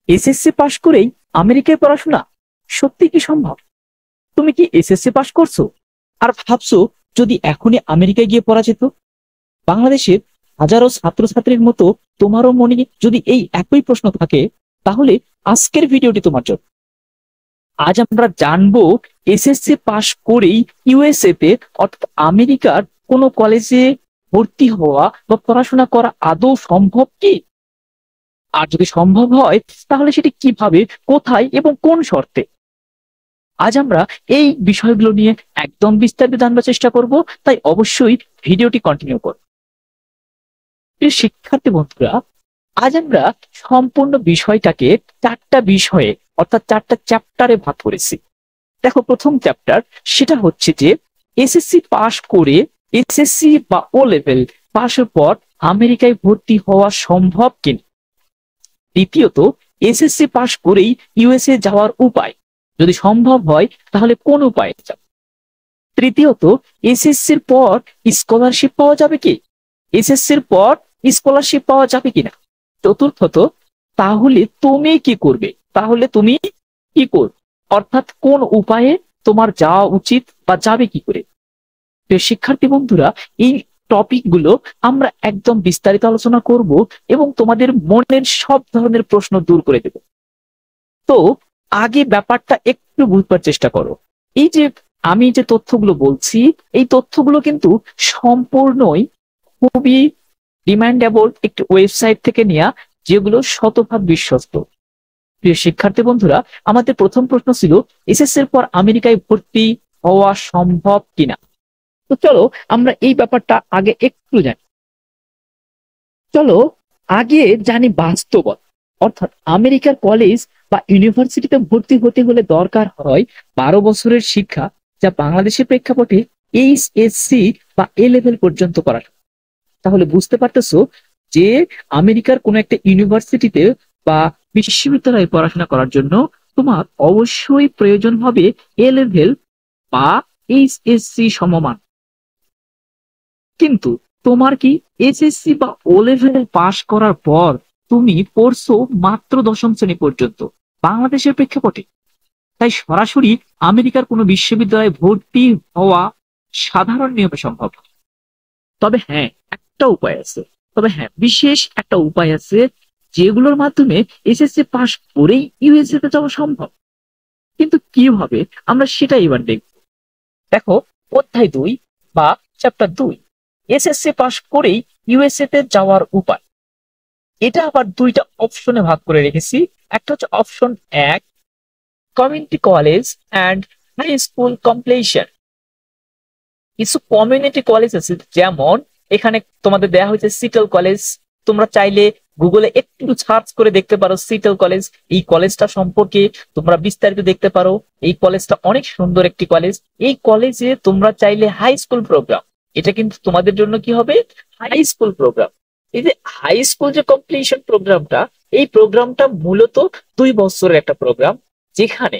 SSC পাশ করেই আমেরিকায় পড়াশোনা সত্যি কি সম্ভব? তুমি কি এসএসসি পাশ করছো আর ভাবছো যদি এখনই আমেরিকায় গিয়ে পড়া যেত? বাংলাদেশের হাজারো ছাত্রছাত্রীর মতো তোমারও মনে যদি এই একই প্রশ্ন থাকে, তাহলে আজকের ভিডিওটি তোমার জন্য। আজ আমরা জানবো এসএসসি পাশ করেই ইউএসএ তে অর্থাৎ আমেরিকার কোন কলেজে ভর্তি হওয়া বা পড়াশোনা করা আদৌ সম্ভব কি, আর যদি সম্ভব হয় তাহলে সেটি কিভাবে, কোথায় এবং কোন শর্তে। আজ আমরা এই বিষয়গুলো নিয়ে একদম বিস্তারিত জানবার চেষ্টা করব, তাই অবশ্যই ভিডিওটি কন্টিনিউ করব। প্রিয় শিক্ষার্থী বন্ধুরা, আজ আমরা সম্পূর্ণ বিষয়টাকে চারটা বিষয়ে অর্থাৎ চারটা চ্যাপ্টারে ভাগ করেছি। দেখো, প্রথম চ্যাপ্টার সেটা হচ্ছে যে এসএসসি পাশ করে এসএসসি বা ও লেভেল পাশের পর আমেরিকায় ভর্তি হওয়া সম্ভব কিনা। দ্বিতীয়ত, এসএসসি পাশ করেই ইউএসএ যাওয়ার উপায়, যদি সম্ভব হয় তাহলে কোন উপায়ে যাবে। তৃতীয়ত, এসএসসির পর স্কলারশিপ পাওয়া যাবে কি, এসএসসির পর স্কলারশিপ পাওয়া যাবে কিনা। চতুর্থত, তাহলে তুমি কি করবে, তাহলে তুমি কি করবে, অর্থাৎ কোন উপায়ে তোমার যাওয়া উচিত বা যাবে কি করে। শিক্ষার্থী বন্ধুরা, এই টপিক গুলো আমরা একদম বিস্তারিত আলোচনা করব এবং তোমাদের মনের সব ধরনের প্রশ্ন দূর করে দেব। তো আগে ব্যাপারটা একটু বুঝবার চেষ্টা করো। এই যে আমি যে তথ্যগুলো বলছি, এই তথ্যগুলো কিন্তু সম্পূর্ণই খুবই ডিমান্ডেবল একটি ওয়েবসাইট থেকে নেওয়া, যেগুলো শতভাগ বিশ্বস্ত। প্রিয় শিক্ষার্থী বন্ধুরা, আমাদের প্রথম প্রশ্ন ছিল এসএসসির পর আমেরিকায় ভর্তি হওয়া সম্ভব কিনা। তো চলো আমরা এই ব্যাপারটা আগে একটু জানি। চলো আগে জানি বাস্তবতা, অর্থাৎ আমেরিকার কলেজ বা ইউনিভার্সিটিতে ভর্তি হতে হলে দরকার হয় 12 বছরের শিক্ষা, যা বাংলাদেশের প্রেক্ষাপটে এইচএসসি বা এ লেভেল পর্যন্ত করা। তাহলে বুঝতে পারতেছো যে আমেরিকার কোন একটা ইউনিভার্সিটিতে বা বিশ্ববিদ্যালয়ে পড়াশোনা করার জন্য তোমার অবশ্যই প্রয়োজন হবে এ লেভেল বা এইচএসসি সমমান। কিন্তু তোমার কি এসএসসি বা ও লেভেল পাশ করার পর তুমি পড়ছো মাত্র 10ম শ্রেণী পর্যন্ত বাংলাদেশের প্রেক্ষাপটে, তাই সরাসরি আমেরিকার কোনো বিশ্ববিদ্যালয়ে ভর্তি হওয়া সাধারণ নিয়মে সম্ভব। তবে হ্যাঁ, একটা উপায় আছে, বিশেষ একটা উপায় আছে, যেগুলোর মাধ্যমে এসএসসি পাশ করেই ইউএসএ তে যাওয়া সম্ভব। কিন্তু কিভাবে, আমরা সেটা এবার দেখব। দেখো, অধ্যায় 2 বা চ্যাপ্টার 2, এসএসসি পাশ করেই ইউএসএ তে যাওয়ার উপায়। এটা আবার দুইটা অপশনে ভাগ করে রেখেছি। একটা হচ্ছে option 1, community college and high school completion. কিছু কমিউনিটি কলেজ আছে, যেমন এখানে তোমাদের দেয়া হয়েছে সিটল কলেজ। তোমরা চাইলে গুগলে একটু সার্চ করে দেখতে পারো সিটল কলেজ। এই কলেজটা সম্পর্কে তোমরা বিস্তারিত দেখতে পারো। এই কলেজটা অনেক সুন্দর একটি কলেজ। এই কলেজে তোমরা চাইলে হাই স্কুল প্রোগ্রাম, এটা কিন্তু তোমাদের জন্য কি হবে, হাই স্কুল প্রোগ্রাম। এই যে হাই স্কুল যে কমপ্লিশন প্রোগ্রামটা, এই প্রোগ্রামটা মূলত 2 বছরের একটা প্রোগ্রাম, যেখানে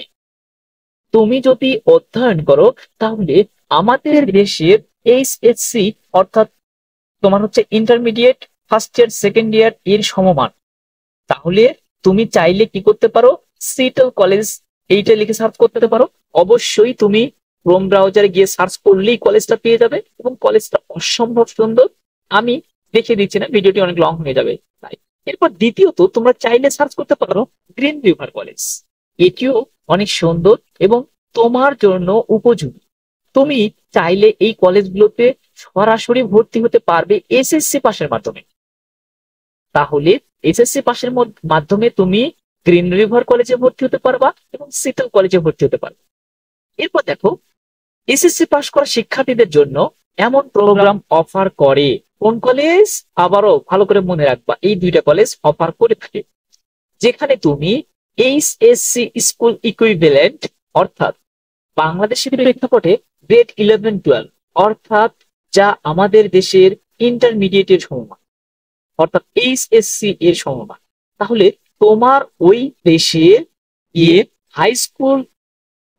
তুমি যদি অধ্যয়ন করো তাহলে আমাদের দেশের এইচএসসি অর্থাৎ তোমার হচ্ছে intermediate first year second year এর সমমান। তাহলে তুমি চাইলে কি করতে পারো, সিটল কলেজ এইটা লিখে সার্চ করতে পারো। অবশ্যই তুমি ক্রোম ব্রাউজারে গিয়ে সার্চ করলেই কলেজটা পেয়ে যাবে এবং কলেজটা অসম্ভব সুন্দর। আমি দেখিয়ে দিচ্ছি না, ভিডিওটি অনেক লং হয়ে যাবে তাই। এরপর দ্বিতীয়ত, তোমরা চাইলে সার্চ করতে পারো গ্রিন রিভার কলেজ। এটিও অনেক সুন্দর এবং তোমার জন্য উপযোগী। তুমি চাইলে এই কলেজগুলোতে সরাসরি ভর্তি হতে পারবে এসএসসি পাশের মাধ্যমে। তাহলে এসএসসি পাশের মাধ্যমে তুমি গ্রিন রিভার কলেজে ভর্তি হতে পারবা এবং সিটল কলেজে ভর্তি হতে পারবে। এরপর দেখো, এসএসসি পাশ করা শিক্ষার্থীদের জন্য এমন প্রোগ্রাম অফার করে কোন কলেজ, আবারও ভালো করে মনে রাখবা, এই দুইটা কলেজ অফার করে থাকে, যেখানে তুমি এইচএসসি স্কুল ইকুইভ্যালেন্ট অর্থাৎ বাংলাদেশের প্রেক্ষাপটে গ্রেড 11-12 অর্থাৎ যা আমাদের দেশের ইন্টারমিডিয়েটের সমমান অর্থাৎ এইচএসসি এর সমমান। তাহলে তোমার ওই দেশে গিয়ে হাই স্কুল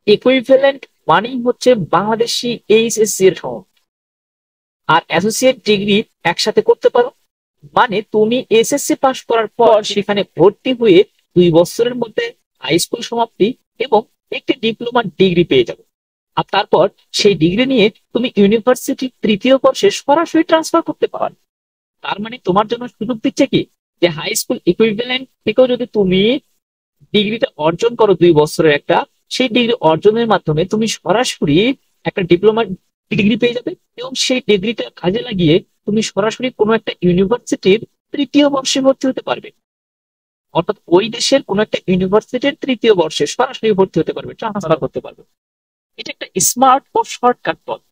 ইকুইভ্যালেন্ট মানেই হচ্ছে বাংলাদেশি এইচএসসি এর সমমান, আর অ্যাসোসিয়েট ডিগ্রি একসাথে করতে পারো। মানে তুমি এসএসসি পাস করার পর সেখানে ভর্তি হয়ে 2 বছরের মধ্যে হাই স্কুল সমাপ্তি এবং একটি ডিপ্লোমা ডিগ্রি পেয়ে যাবে। আর তারপর সেই ডিগ্রি নিয়ে তুমি ইউনিভার্সিটির 3য় বর্ষে সরাসরি ট্রান্সফার করতে পারো। তার মানে তোমার জন্য সুযোগ দিচ্ছে কি, যে হাই স্কুল ইকুইভ্যালেন্ট থেকেও যদি তুমি ডিগ্রিটা অর্জন করো 2 বছরের একটা, সেই ডিগ্রি অর্জনের মাধ্যমে তুমি সরাসরি একটা ডিপ্লোমা ডিগ্রি পেয়ে যাবে এবং সেই ডিগ্রিটা কাজে লাগিয়ে তুমি সরাসরি কোনো একটা ইউনিভার্সিটির 3য় বর্ষে ভর্তি হতে পারবে। অর্থাৎ ওই দেশের কোনো একটা ইউনিভার্সিটির 3য় বর্ষে সরাসরি ভর্তি হতে পারবে, ট্রান্সফার করতে পারবে। এটা একটা স্মার্ট ও শর্টকাট পথ।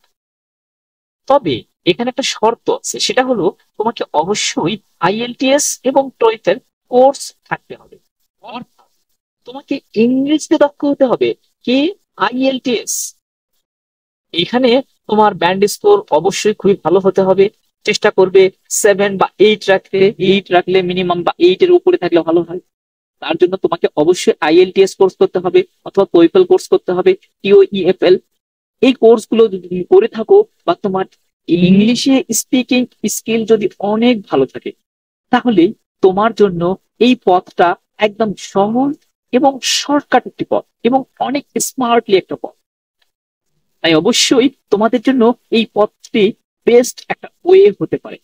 তবে এখানে একটা শর্ত আছে, সেটা হলো তোমাকে অবশ্যই আইএলটিএস এবং টোয়েফেল কোর্স থাকতে হবে। অর্থাৎ তোমাকে ইংরেজিতে দক্ষ হতে হবে। কি? আইএলটিএস। এখানে তোমার ব্যান্ড স্কোর অবশ্যই খুবই ভালো হতে হবে। চেষ্টা করবে 7 বা 8 রাখতে, 8 রাখলে মিনিমাম, বা 8 এর উপরে থাকলে ভালো হয়। তার জন্য তোমাকে অবশ্যই আইএলটিএস কোর্স করতে হবে অথবা টোইফেল কোর্স করতে হবে, টিওইএফএল। এই কোর্স গুলো যদি তুমি করে থাকো বা তোমার ইংলিশে স্পিকিং স্কিল যদি অনেক ভালো থাকে, তাহলে তোমার জন্য এই পথটা একদম সহজ এবং শর্টকাট একটি পথ এবং অনেক স্মার্টলি একটা পথ। তাই অবশ্যই তোমাদের জন্য এই পথটি বেস্ট একটা ওয়ে হতে পারে।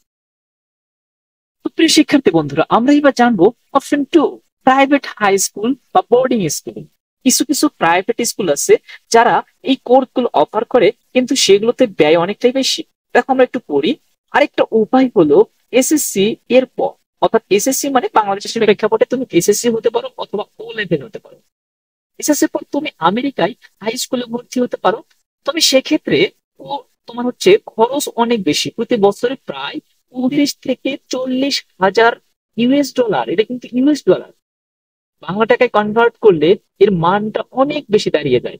তো প্রিয় শিক্ষার্থী বন্ধুরা, আমরা এবার জানবো অপশন 2, প্রাইভেট হাই স্কুল বা বোর্ডিং স্কুল। কিছু কিছু প্রাইভেট স্কুল আছে যারা এই কোর্স গুলো অফার করে, কিন্তু সেগুলোতে ব্যয় অনেকটাই বেশি। দেখো আমরা একটু পড়ি। আরেকটা উপায় হলো এসএসসি এর পর, অর্থাৎ এসএসসি মানে বাংলাদেশের প্রেক্ষাপটে তুমি এসএসসি হতে পারো অথবা ও লেভেল হতে পারো। এসএসসি পর তুমি আমেরিকায় হাই স্কুলে ভর্তি হতে পারো। তবে সেক্ষেত্রে ও তোমার হচ্ছে খরচ অনেক বেশি, প্রতি বছরে প্রায় 30 থেকে 40 হাজার ইউএস ডলার। এটা কিন্তু ইউএস ডলার, বাংলা টাকায় কনভার্ট করলে এর মানটা অনেক বেশি দাঁড়িয়ে যায়।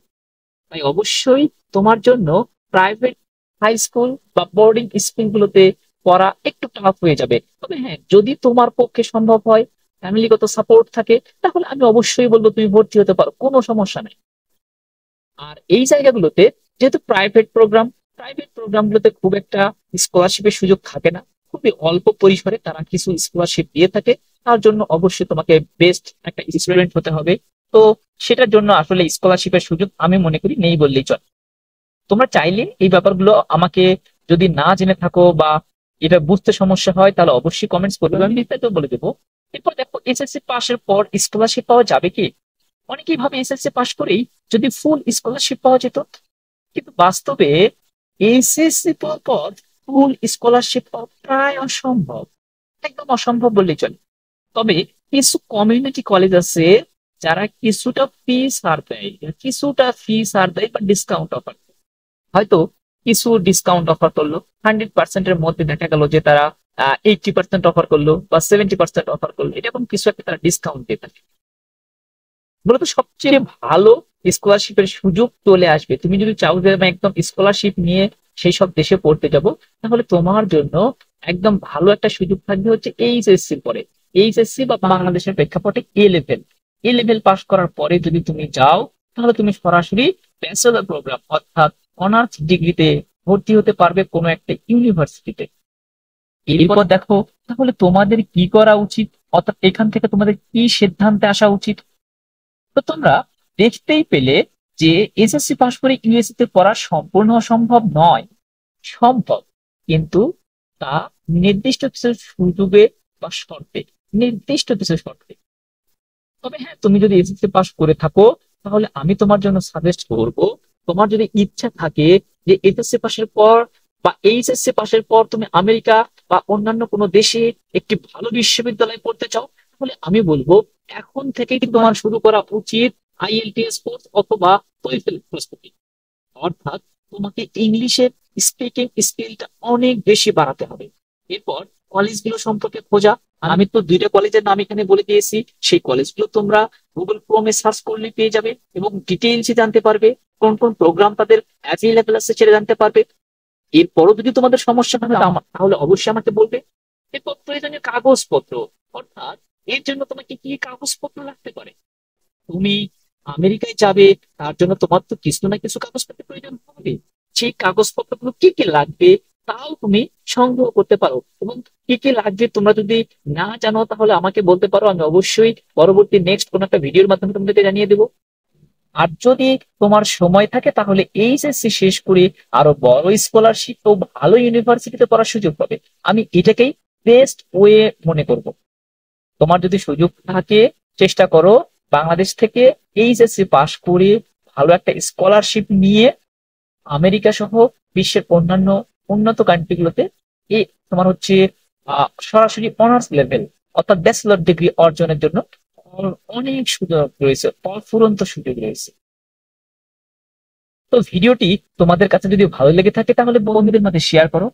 তাই অবশ্যই তোমার জন্য প্রাইভেট হাই স্কুল বা বোর্ডিং স্কুলগুলোতে পড়া একটু টাফ হয়ে যাবে। তবে হ্যাঁ, যদি তোমার পক্ষে সম্ভব হয়, ফ্যামিলিগত সাপোর্ট থাকে, তাহলে আমি অবশ্যই বলবো তুমি ভর্তি হতে পারো, কোনো সমস্যা নেই। আর এই জায়গাগুলোতে যেহেতু প্রাইভেট প্রোগ্রামগুলোতে খুব একটা স্কলারশিপের সুযোগ থাকে না, খুবই অল্প পরিসরে তারা কিছু স্কলারশিপ দিয়ে থাকে। তার জন্য অবশ্যই তোমাকে বেস্ট একটা স্টুডেন্ট হতে হবে। তো সেটার জন্য আসলে স্কলারশিপের সুযোগ আমি মনে করি নেই বললেই চলে। তোমরা চাইলে এই ব্যাপারগুলো আমাকে যদি না জেনে থাকো বা এটা বুঝতে সমস্যা হয়, তাহলে অবশ্যই কমেন্টস করবে, আমি বিস্তারিত বলে দেবো। এরপর দেখো, এসএসসি পাশের পর স্কলারশিপ পাওয়া যাবে কি? অনেকেই ভাবে এসএসসি পাশ করেই যদি ফুল স্কলারশিপ পাওয়া যেত, কিন্তু বাস্তবে এসএসসি পাওয়ার পর ফুল স্কলারশিপ পাওয়া প্রায় অসম্ভব, একদম অসম্ভব বললেই চলে। তবে কিছু কমিউনিটি কলেজ আছে যারা কিছুটা ফি ছাড় দেয় বা ডিসকাউন্ট অফার। হয়তো কিছু ডিসকাউন্ট অফার করলো, 100%-এর মধ্যে দেখা গেল যে তারা 80% অফার করলো বা 70% অফার করলো, এরকম কিছু একটা তারা ডিসকাউন্ট দিয়ে থাকে। মূলত সবচেয়ে ভালো স্কলারশিপের সুযোগ চলে আসবে তুমি যদি চাও যে আমি একদম স্কলারশিপ নিয়ে সেই সব দেশে পড়তে যাব, তাহলে তোমার জন্য একদম ভালো একটা সুযোগ থাকবে হচ্ছে এইচএসসি পরে। এইচএসসি বা বাংলাদেশের প্রেক্ষাপটে এ লেভেল পাস করার পরে যদি তুমি যাও, তাহলে তুমি সরাসরি ব্যাচেলর প্রোগ্রাম অর্থাৎ অনার্স ডিগ্রিতে ভর্তি হতে পারবে কোনো একটা ইউনিভার্সিটিতে। এরপর দেখো, তাহলে তোমাদের কি করা উচিত, অর্থাৎ এখান থেকে তোমাদের কি সিদ্ধান্তে আসা উচিত। তো তোমরা দেখতেই পেলে যে এসএসসি পাস করে ইউএসএ তে পড়া সম্পূর্ণ অসম্ভব নয়, সম্ভব, কিন্তু তা নির্দিষ্ট কিছু সুযোগে বা শর্তে, নির্দিষ্ট কিছু শর্তে। তবে হ্যাঁ, তুমি যদি এসএসসি পাস করে থাকো, তাহলে আমি তোমার জন্য সাজেস্ট করব, তোমার যদি ইচ্ছা থাকে যে এসএসসি পাসের পর বা এইচএসসি পাসের পর তুমি আমেরিকা বা অন্যান্য কোনো দেশে একটি ভালো বিশ্ববিদ্যালয়ে পড়তে চাও, তাহলে আমি বলবো এখন থেকেই তোমার শুরু করা উচিত আইএলটিএস কোর্স অথবা টোয়েফেল প্রস্তুতি। অর্থাৎ তোমাকে ইংলিশের স্পিকিং স্কিলটা অনেক বেশি বাড়াতে হবে। এরপর কলেজগুলো সম্পর্কে খোঁজা, আমি তো 2টা কলেজের নাম এখানে বলে দিয়েছি, সেই কলেজগুলো তোমরা গুগল ক্রোমে সার্চ করলে পেয়ে যাবে এবং ডিটেইলসে জানতে পারবে কোন কোন প্রোগ্রাম তাদের অ্যাভেলেবল আছে সেটা জানতে পারবে। এরপরও যদি তোমাদের সমস্যা হয় তাহলে অবশ্যই আমাকে বলবে। এরপর প্রয়োজনীয় কাগজপত্র, অর্থাৎ এর জন্য তোমাকে কি কাগজপত্র লাগতে পারে। তুমি আমেরিকায় যাবে, তার জন্য তোমার তো কিছু না কিছু কাগজপত্রের প্রয়োজন হবে। সেই কাগজপত্রগুলো কি কি লাগবে তাও তুমি সংগ্রহ করতে পারো এবং কি কি লাগবে তোমরা যদি না জানো তাহলে আমাকে বলতে পারো, আমি অবশ্যই পরবর্তী নেক্সট কোনো একটা ভিডিওর মাধ্যমে তোমাদেরকে জানিয়ে দেবো। আর যদি তোমার সময় থাকে তাহলে এইচএসসি শেষ করে আরো বড় স্কলারশিপ ও ভালো ইউনিভার্সিটিতে পড়ার সুযোগ পাবে। আমি এটাকেই বেস্ট ওয়ে মনে করব। তোমার যদি সুযোগ থাকে চেষ্টা করো বাংলাদেশ থেকে এইচএসসি পাশ করে ভালো একটা স্কলারশিপ নিয়ে আমেরিকা সহ বিশ্বের অন্যান্য উন্নত কান্ট্রিগুলোতে এই তোমার হচ্ছে সরাসরি অনার্স লেভেল অর্থাৎ ব্যাচেলর ডিগ্রি অর্জনের জন্য অনেক সুযোগ রয়েছে, অফুরন্ত সুযোগ রয়েছে। তো ভিডিওটি তোমাদের কাছে যদি ভালো লেগে থাকে তাহলে বন্ধুদের মধ্যে শেয়ার করো।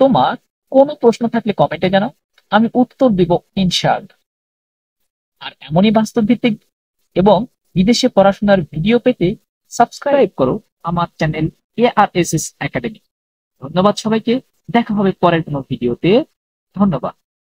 তোমার কোনো প্রশ্ন থাকলে কমেন্টে জানাও, আমি উত্তর দিব ইনশাআল্লাহ। আর এমনই বাস্তব ভিত্তিক এবং বিদেশে পড়াশোনার ভিডিও পেতে সাবস্ক্রাইব করো আমার চ্যানেল ARSS একাডেমি। ধন্যবাদ সবাইকে, দেখা হবে পরের কোনো ভিডিওতে। ধন্যবাদ।